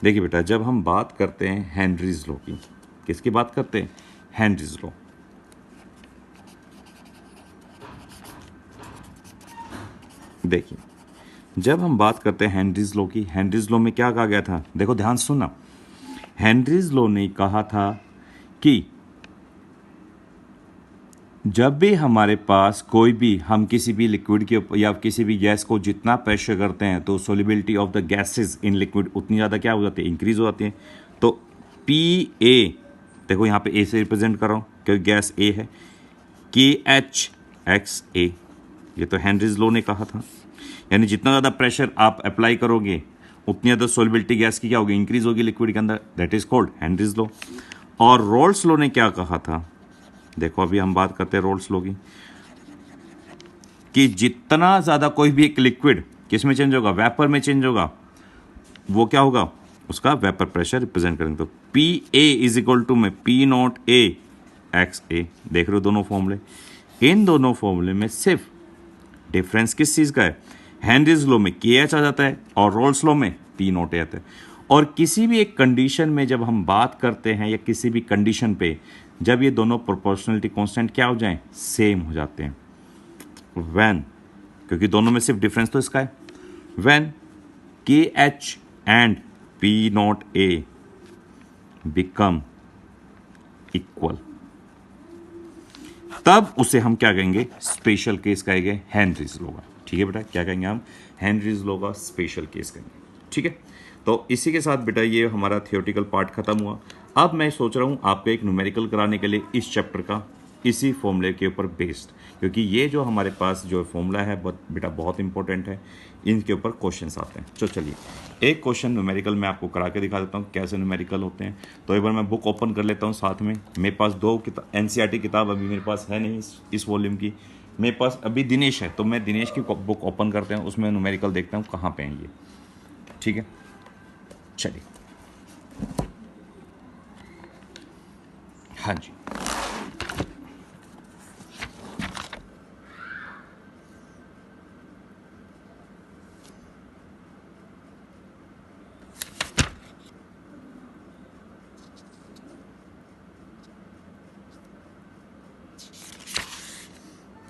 देखिए बेटा जब हम बात करते हैं हेनरीज लॉ की, किसकी बात करते हैं, हेनरीज लॉ। देखिए जब हम बात करते हैं हेनरीज लॉ की, हेनरीज लॉ में क्या कहा गया था, देखो ध्यान से सुनना, हेनरीज लॉ ने कहा था कि जब भी हमारे पास कोई भी, हम किसी भी लिक्विड के या किसी भी गैस को जितना प्रेशर करते हैं तो solubility of the gases in liquid उतनी ज़्यादा क्या हो जाती है, इंक्रीज हो जाती है। तो पी ए, देखो यहाँ पे ए से रिप्रेजेंट कर रहा हूँ क्योंकि गैस ए है, KHXA, ये तो हेनरीज लॉ ने कहा था, यानी जितना ज़्यादा प्रेशर आप अप्लाई करोगे उतनी ज़्यादा सोलिबिलिटी गैस की क्या होगी, इंक्रीज होगी लिक्विड के अंदर, that is called Henry's law. और रोल्स लॉ ने क्या कहा था, देखो अभी हम बात करते हैं रोल्स लॉ की, कि जितना ज़्यादा कोई भी एक लिक्विड किस में चेंज होगा, वेपर में चेंज होगा, वो क्या होगा, उसका वेपर प्रेशर रिप्रेजेंट करेंगे। तो P A is equal to में P naught A x A, देख रहे हो दोनों फॉर्मूले, इन दोनों फॉर्मूले में सिर्फ डिफरेंस किस चीज़ का है, हेनरीज लॉ में के एच आ जाता है और रोल्स लॉ में पी नॉट ए आता है। और किसी भी एक कंडीशन में जब हम बात करते हैं या किसी भी कंडीशन पे जब ये दोनों प्रोपोर्शनलिटी कांस्टेंट क्या हो जाएं, सेम हो जाते हैं, व्हेन, क्योंकि दोनों में सिर्फ डिफरेंस तो इसका है, व्हेन के H and P naught A become equal, तब उसे हम क्या कहेंगे, स्पेशल केस कहेंगे, हेनरीज लॉ का। ठीक है बेटा, क्या कहेंगे हम, हेनरीज लॉ का स्पेशल केस कहेंगे। ठीक है, तो इसी के साथ बेटा ये हमारा थियोरेटिकल पार्ट खत्म हुआ। अब मैं सोच रहा हूं आपको एक न्यूमेरिकल कराने के लिए इस चैप्टर का, इसी फॉर्मूले के ऊपर बेस्ड, क्योंकि ये जो हमारे पास जो फॉर्मूला है बेटा बहुत इंपॉर्टेंट है, इनके ऊपर क्वेश्चंस आते हैं। तो चलिए एक क्वेश्चन न्यूमेरिकल मैं आपको करा के दिखा देता हूँ कैसे न्यूमेरिकल होते हैं। तो एक बार मैं बुक ओपन कर लेता हूँ साथ में, मेरे पास दो किताब NCERT किताब अभी मेरे पास है नहीं इस वॉल्यूम की, मेरे पास अभी दिनेश है, तो मैं दिनेश की बुक ओपन करते हैं, उसमें न्यूमेरिकल देखता हूँ कहाँ पे हैं ये। ठीक है, चलिए, हाँ जी,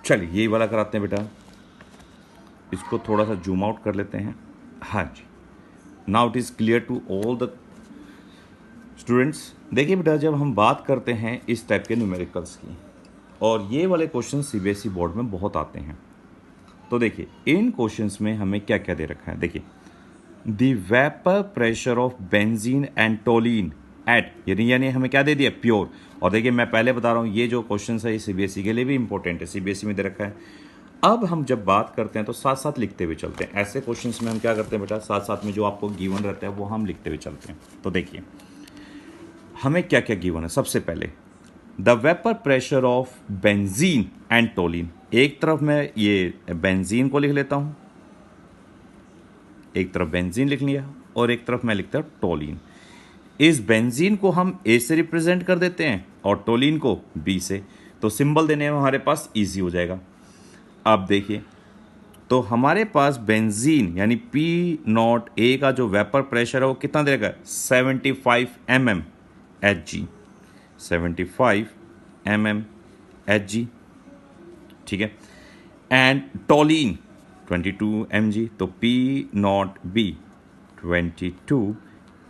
चलिए यही वाला कराते हैं बेटा, इसको थोड़ा सा जूम आउट कर लेते हैं। हाँ जी, now it is clear to all the students. देखिए बेटा, जब हम बात करते हैं इस टाइप के न्यूमेरिकल्स की, और ये वाले क्वेश्चन CBSE बोर्ड में बहुत आते हैं, तो देखिए इन क्वेश्चंस में हमें क्या क्या दे रखा है। देखिए, the vapour pressure of benzene and toluene at, यानी हमें क्या दे दिया, प्योर। और देखिए मैं पहले बता रहा हूँ ये जो क्वेश्चन है ये CBSE के लिए भी इंपॉर्टेंट है, CBSE में दे रखा है। अब हम जब बात करते हैं तो साथ साथ लिखते हुए चलते हैं, ऐसे क्वेश्चंस में हम क्या करते हैं बेटा, साथ साथ में जो आपको गिवन रहता है वो हम लिखते हुए चलते हैं। तो देखिए हमें क्या क्या गिवन है। सबसे पहले the vapour pressure of benzene and toluene, एक तरफ मैं ये बेंजीन को लिख लेता हूं, एक तरफ बेंजीन लिख लिया और एक तरफ मैं लिखता हूं टोलिन। इस बेंजीन को हम ए से रिप्रेजेंट कर देते हैं और टोलिन को बी से, तो सिंबल देने में हमारे पास इजी हो जाएगा। अब देखिए, तो हमारे पास बेंजीन यानी पी नॉट ए का जो वेपर प्रेशर है वो कितना देगा, 75 mm Hg, 75 mm Hg। ठीक है, एंड टोलिन 22 mg, तो P naught B 22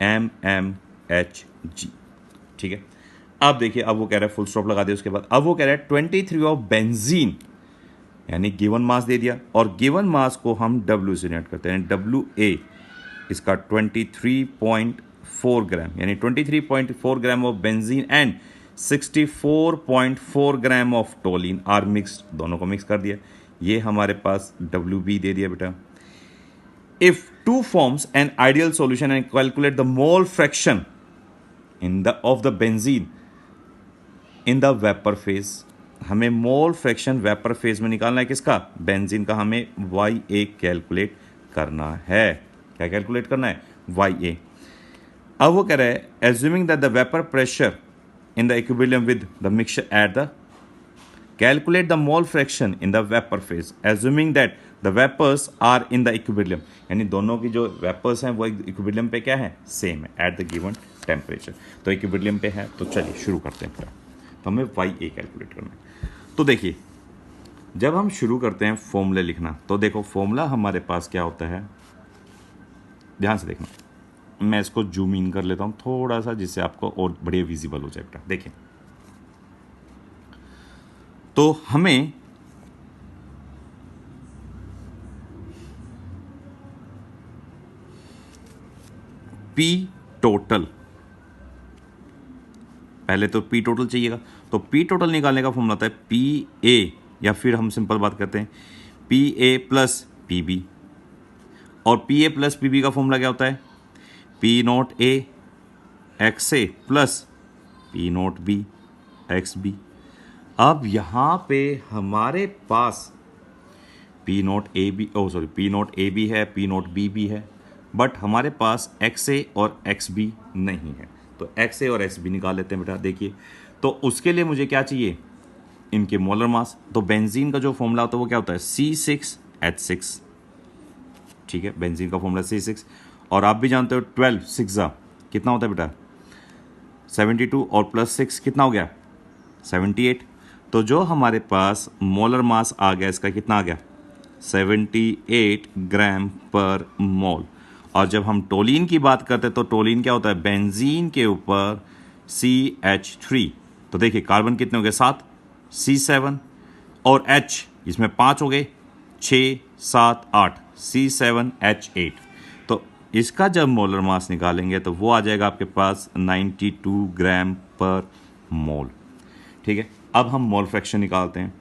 mm Hg। ठीक है, अब देखिए, अब वो कह रहा है, फुल स्टॉप लगा दिया उसके बाद, अब वो कह रहा है 23 ऑफ बेंजीन, यानी गिवन मास दे दिया, और गिवन मास को हम W से नोट करते हैं, WA इसका 23.4 ग्राम, यानी 23.4 gram of benzene and 64.4 gram of toluene are mixed, दोनों को मिक्स कर दिया, ये हमारे पास WB दे दिया बेटा। If two forms an ideal solution and calculate the mole fraction in the of the benzene in the vapour phase, हमें mole fraction vapour phase में निकालना है, किसका, बेंजीन का, हमें YA कैलकुलेट करना है। क्या कैलकुलेट करना है, YA। अब वो कह रहा है assuming that the vapour pressure in the equilibrium with the mixture at the, calculate the mole fraction in the vapour phase assuming that the vapours are in the equilibrium, यानी दोनों की जो वेपर्स हैं वो इक्विलिब्रियम पे क्या है, same है एट द गिवन टेम्परेचर, तो इक्विलिब्रियम पे है। तो चलिए शुरू करते हैं, तो हमें YA कैलकुलेट करना है। तो देखिए जब हम शुरू करते हैं फॉर्मूले लिखना, तो देखो फॉर्मूला हमारे पास क्या होता है, ध्यान से देखना, मैं इसको जूम इन कर लेता हूं थोड़ा सा जिससे आपको और बढ़िया विजिबल हो जाए बेटा। देखिए, तो हमें P टोटल पहले तो पी टोटल चाहिएगा, तो पी टोटल निकालने का फॉर्मूला होता है पी ए, या फिर हम सिंपल बात करते हैं P A plus P B. और P A plus P B का फॉर्मूला क्या होता है? P naught A x A plus P naught B x B. अब यहाँ पे हमारे पास P naught A B, oh sorry, P naught A B है, पी नॉट बी भी है, बट हमारे पास एक्स ए और एक्स बी नहीं है। तो एक्स ए और एक्स बी निकाल लेते हैं बेटा। देखिए, तो उसके लिए मुझे क्या चाहिए? इनके मोलर मास। तो बेंजीन का जो फॉर्मूला होता है वो क्या होता है? C6H6। ठीक है, बेंजीन का फॉर्मूला C6। और आप भी जानते हो 12 6 कितना होता है बेटा? 72, और प्लस 6 कितना हो गया? 78। तो जो हमारे पास मोलर मास आ गया इसका, कितना आ गया? 78 ग्राम पर मोल। और जब हम टोलीन की बात करते हैं तो टोलीन क्या होता है? बेंजीन के ऊपर CH3। तो देखिए कार्बन कितने हो गए? 7, C7, और H इसमें 5 हो गए, 6 7 8, C7H8। तो इसका जब मोलर मास निकालेंगे तो वो आ जाएगा आपके पास 92 ग्राम पर मोल। ठीक है, अब हम मोल फ्रैक्शन निकालते हैं।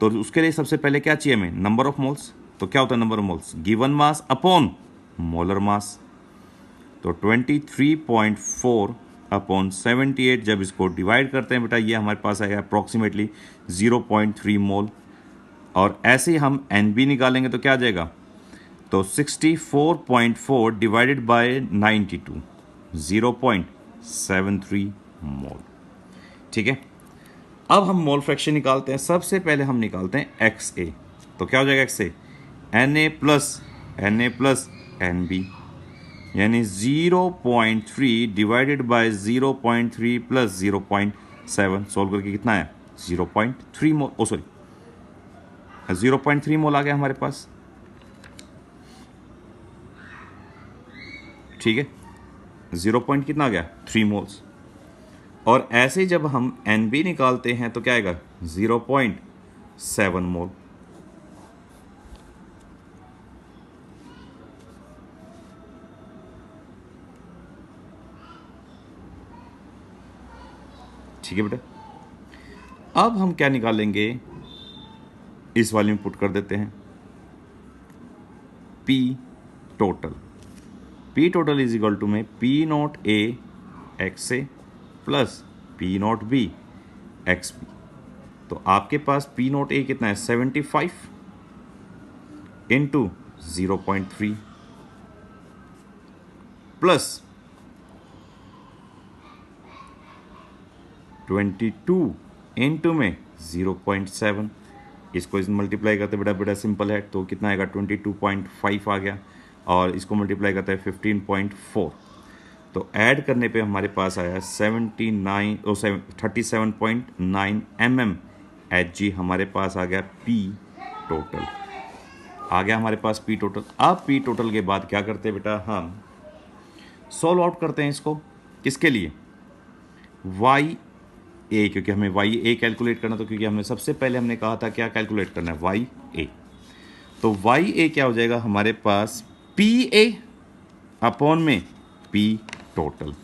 तो उसके लिए सबसे पहले क्या चाहिए हमें? Number of moles. तो क्या होता है number of moles? Given mass upon molar mass. तो 23.4 अपॉन 78, जब इसको डिवाइड करते हैं बेटा, ये हमारे पास आएगा अप्रॉक्सीमेटली 0.3 मोल। और ऐसे ही हम एन बी निकालेंगे तो क्या आ जाएगा? तो 64.4 डिवाइडेड बाय 92, 0.73 मोल। ठीक है, अब हम मोल फ्रैक्शन निकालते हैं। सबसे पहले हम निकालते हैं एक्स ए। तो क्या हो जाएगा एक्स ए? Na प्लस एन बी, यानी 0.3 डिवाइडेड बाय 0.3 प्लस 0.7। सोल्व करके कितना है? 0.3 मोल, ओ सॉरी 0.3 मोल आ गया हमारे पास। ठीक है, 0 पॉइंट कितना आ गया? 3 मोल्स। और ऐसे जब हम एन बी निकालते हैं तो क्या आएगा? 0.7 मोल। ठीक है बेटा, अब हम क्या निकालेंगे? इस वाले में पुट कर देते हैं P total. P total is equal to में P naught A x A plus P naught B x B. तो आपके पास P नॉट A कितना है? 75 इंटू 0.3 प्लस 22 इंटू में 0.7। इसको इस मल्टीप्लाई करते बेटा, बेटा सिंपल है, तो कितना आएगा? 22.5 आ गया। और इसको मल्टीप्लाई करते हैं 15.4, तो ऐड करने पे हमारे पास आया 37.9 mm Hg। हमारे पास आ गया P टोटल, आ गया हमारे पास P टोटल। अब P टोटल के बाद क्या करते हैं बेटा? हम सॉल्व आउट करते हैं इसको। किसके लिए? वाई ए, क्योंकि हमें वाई ए कैलकुलेट करना, तो क्योंकि हमने सबसे पहले हमने कहा था क्या कैलकुलेट करना है? वाई ए। तो वाई ए क्या हो जाएगा हमारे पास? पी ए अपॉन में पी टोटल।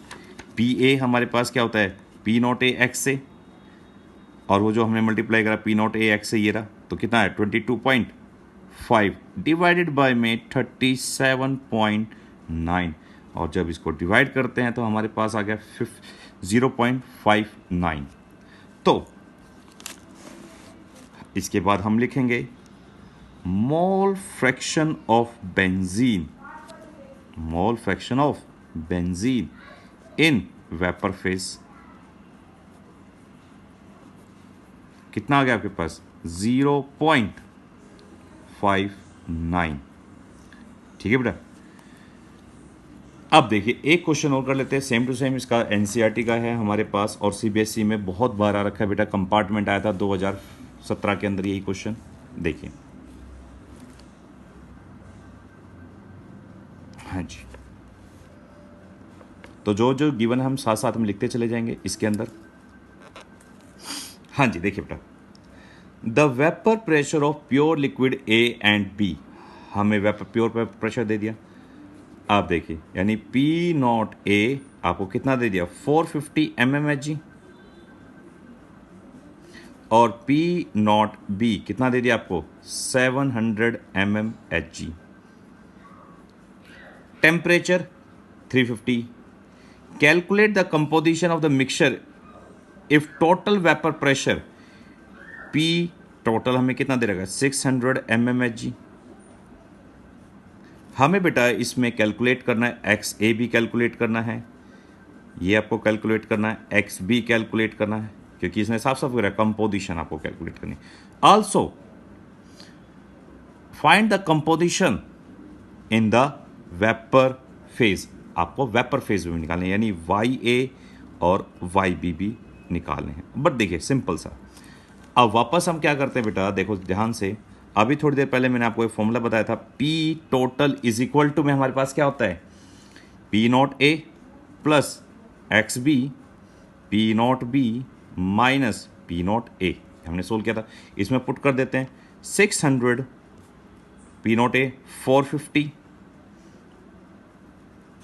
पी ए हमारे पास क्या होता है? पी नॉट ए एक्स से, और वो जो हमने मल्टीप्लाई करा पी नॉट ए एक्स से, ये रहा, तो कितना है? 22.5 डिवाइडेड बाय में 37.9। और जब इसको डिवाइड करते हैं तो हमारे पास आ गया 0.59। तो इसके बाद हम लिखेंगे मोल fraction of benzene, mole fraction of benzene in vapour phase. कितना आ गया आपके पास? 0.59। ठीक है बेटा, अब देखिए एक क्वेश्चन और कर लेते हैं, सेम टू सेम। इसका एनसीईआरटी का है हमारे पास, और सीबीएसई में बहुत बार आ रखा है बेटा। कंपार्टमेंट आया था 2017 के अंदर यही क्वेश्चन। देखिए, हाँ जी, तो जो जो गिवन है हम साथ साथ में लिखते चले जाएंगे इसके अंदर। हाँ जी, देखिए बेटा, the vapour pressure of pure liquid A and B. हमें वेपर प्योर पर प्रेशर दे दिया। आप देखिए, यानी पी नॉट ए आपको कितना दे दिया? 450 mmHg। और P नॉट B कितना दे दिया आपको 700 mmHg। Temperature 350। Calculate the composition of the mixture if total vapour pressure P total हमें कितना दे रहेगा 600 mmHg। हमें बेटा इसमें कैलकुलेट करना है XA भी कैलकुलेट करना है, ये आपको कैलकुलेट करना है, XB कैलकुलेट करना है, क्योंकि इसने साफ साफ करा कंपोजिशन आपको कैलकुलेट करनी। Also find the composition in the vapour phase, आपको वेपर फेज में निकालने यानी YA और YB भी निकालने हैं। बट देखिए सिंपल सा, अब वापस हम क्या करते हैं बेटा, देखो ध्यान से, अभी थोड़ी देर पहले मैंने आपको एक फॉर्मूला बताया था, P total is equal to में हमारे पास क्या होता है P naught A plus XB P naught B minus P naught A, हमने सोल्व किया था, इसमें पुट कर देते हैं 600 P नॉट A 450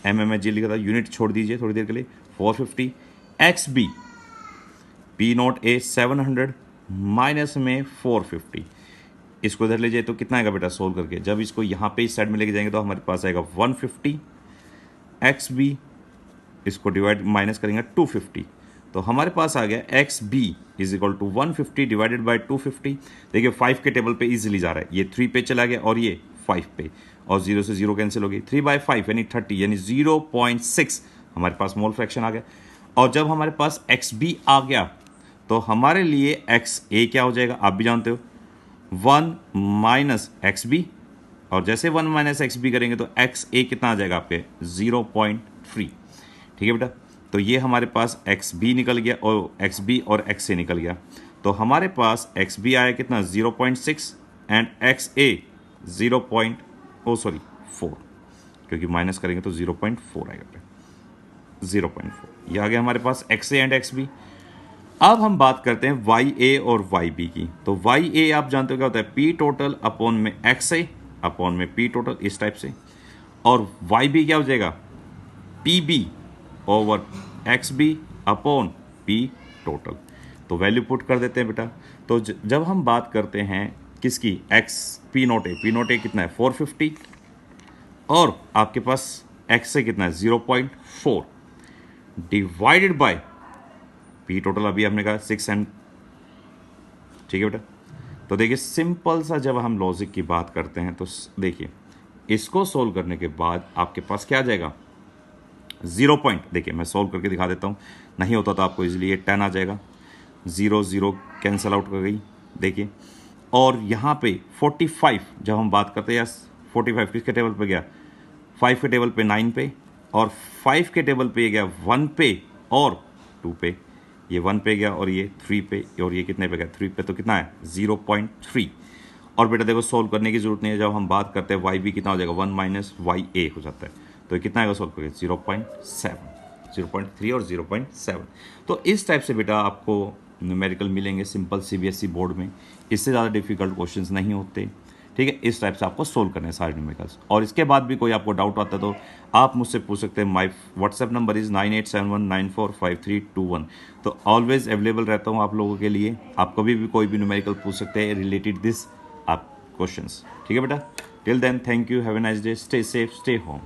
mmHg लिखा था, यूनिट छोड़ दीजिए थोड़ी देर के लिए, 450 XB P naught A 700 minus में 450, इसको इधर ले जाए तो कितना आएगा बेटा सोल्व करके, जब इसको यहाँ पे इस साइड में लेके जाएंगे तो हमारे पास आएगा 150 XB, इसको डिवाइड माइनस करेंगे 250, तो हमारे पास आ गया XB is equal to 150 divided by 250। देखिए 5 के टेबल पे इजीली जा रहा है, ये 3 पे चला गया और ये 5 पे, और 0 से 0 कैंसिल हो गई, 3/5 यानी 30 यानी 0.6 हमारे पास मोल फ्रैक्शन आ गया। और जब हमारे पास XB आ गया तो हमारे लिए XA क्या हो जाएगा, आप भी जानते हो 1 माइनस XB, और जैसे 1 माइनस XB करेंगे तो XA कितना आ जाएगा आपके 0.3। ठीक है बेटा, तो ये हमारे पास XB निकल गया और XB और XA निकल गया, तो हमारे पास XB आया कितना 0.6 एंड XA 4, क्योंकि माइनस करेंगे तो 0.4 आएगा, 0.4 ये आ गया हमारे पास XA एंड XB। अब हम बात करते हैं YA और YB की, तो YA आप जानते हो क्या होता है P टोटल अपॉन में XA अपॉन में P टोटल, इस टाइप से, और YB क्या हो जाएगा PB over XB upon P total, तो वैल्यू पुट कर देते हैं बेटा। तो जब हम बात करते हैं किसकी P नॉट A कितना है 450 और आपके पास XA कितना है 0.4 डिवाइडेड बाय P टोटल अभी हमने कहा 6 एंड, ठीक है बेटा। तो देखिए सिंपल सा जब हम लॉजिक की बात करते हैं तो देखिए इसको सोल्व करने के बाद आपके पास क्या आ जाएगा 0 पॉइंट, देखिए मैं सोल्व करके दिखा देता हूँ, नहीं होता तो आपको इजीली ये 10 आ जाएगा, 0 0 कैंसिल आउट कर गई देखिए, और यहाँ पे 45 जब हम बात करते हैं या 45 किसके टेबल पे गया 5 के टेबल पे 9 पे, और 5 के टेबल पे गया 1 पे और 2 पे, ये 1 पे गया और ये 3 पे, और ये कितने पे गया 3 पे, तो कितना है 0.3। और बेटा देखो सोल्व करने की जरूरत नहीं है, जब हम बात करते हैं YB कितना हो जाएगा 1 माइनस YA हो जाता है, तो ये कितना आएगा सोल्व करके 0.7, 0.3 और 0.7। तो इस टाइप से बेटा आपको न्यूमेरिकल मिलेंगे सिंपल CBSE बोर्ड में, इससे ज़्यादा डिफिकल्ट क्वेश्चंस नहीं होते, ठीक है। इस टाइप से आपको सोल्व करने हैं सारे न्यूमेरिकल्स, और इसके बाद भी कोई आपको डाउट आता है तो आप मुझसे पूछ सकते हैं। माई व्हाट्सएप नंबर इज़ 9871945321, तो ऑलवेज अवेलेबल रहता हूँ आप लोगों के लिए, आप कभी भी कोई भी न्यूमेरिकल पूछ सकते हैं रिलेटेड दिस आप क्वेश्चंस, ठीक है बेटा। Till then thank you, have a nice day, stay safe, stay home.